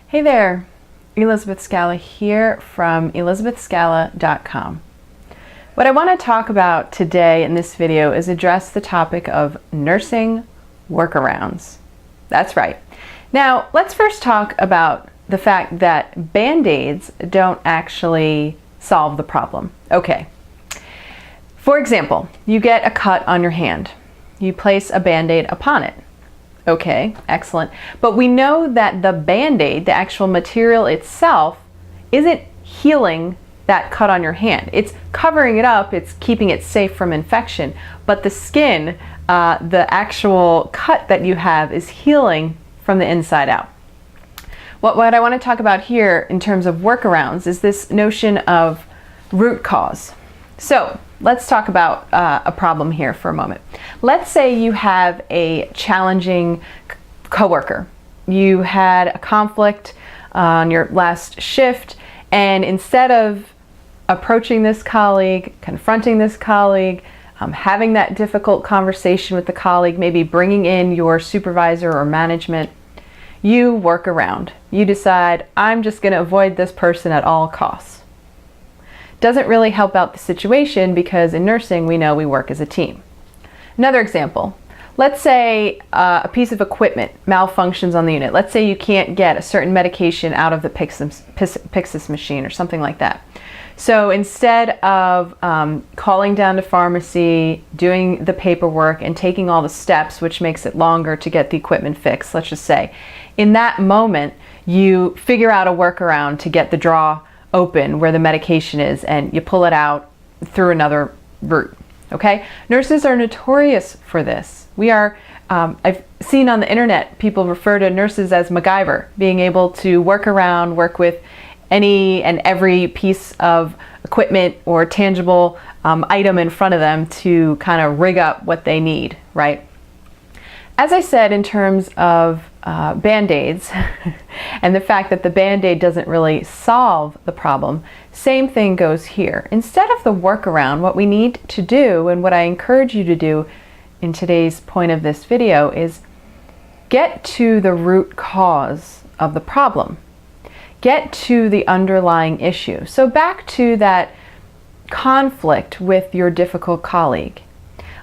Hey there, Elizabeth Scala here from elizabethscala.com. What I want to talk about today in this video is address the topic of nursing workarounds. That's right. Now, let's first talk about the fact that Band-Aids don't actually solve the problem. Okay. For example, you get a cut on your hand. You place a Band-Aid upon it. Okay, excellent. But we know that the Band-Aid, the actual material itself, isn't healing that cut on your hand. It's covering it up, it's keeping it safe from infection, but the skin, the actual cut that you have, is healing from the inside out. What I want to talk about here in terms of workarounds is this notion of root cause. So let's talk about a problem here for a moment. Let's say you have a challenging coworker. You had a conflict on your last shift, and instead of approaching this colleague, confronting this colleague, having that difficult conversation with the colleague, maybe bringing in your supervisor or management, you work around. You decide, I'm just going to avoid this person at all costs. Doesn't really help out the situation because in nursing we know we work as a team. Another example, let's say a piece of equipment malfunctions on the unit. Let's say you can't get a certain medication out of the Pyxis machine or something like that. So instead of calling down to pharmacy, doing the paperwork and taking all the steps, which makes it longer to get the equipment fixed, let's just say, in that moment you figure out a workaround to get the drawer open where the medication is, and you pull it out through another route. Okay, nurses are notorious for this. We are, I've seen on the internet people refer to nurses as MacGyver, being able to work around, work with any and every piece of equipment or tangible item in front of them to kind of rig up what they need, right? As I said, in terms of Band-Aids and the fact that the Band-Aid doesn't really solve the problem, same thing goes here. Instead of the workaround, what we need to do, and what I encourage you to do in today's point of this video, is get to the root cause of the problem. Get to the underlying issue. So back to that conflict with your difficult colleague.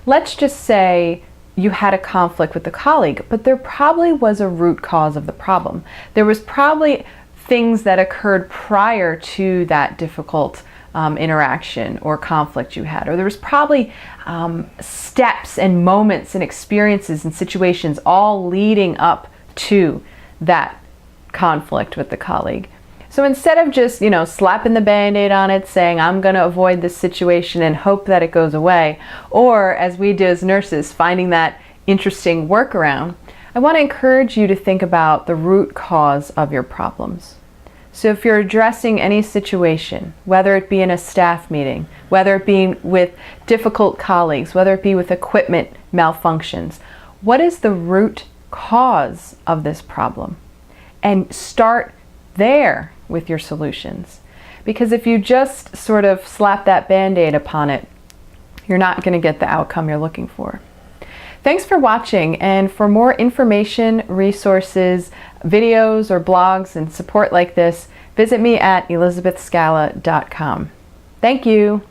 Let's just say you had a conflict with the colleague, but there probably was a root cause of the problem. There was probably things that occurred prior to that difficult interaction or conflict you had, or there was probably steps and moments and experiences and situations all leading up to that conflict with the colleague. So instead of just, slapping the Band-Aid on it, saying, I'm going to avoid this situation and hope that it goes away, or as we do as nurses, finding that interesting workaround, I want to encourage you to think about the root cause of your problems. So if you're addressing any situation, whether it be in a staff meeting, whether it be with difficult colleagues, whether it be with equipment malfunctions, what is the root cause of this problem? And start there with your solutions. Because if you just sort of slap that Band-Aid upon it, you're not going to get the outcome you're looking for. Thanks for watching, and for more information, resources, videos, or blogs and support like this, visit me at elizabethscala.com. Thank you.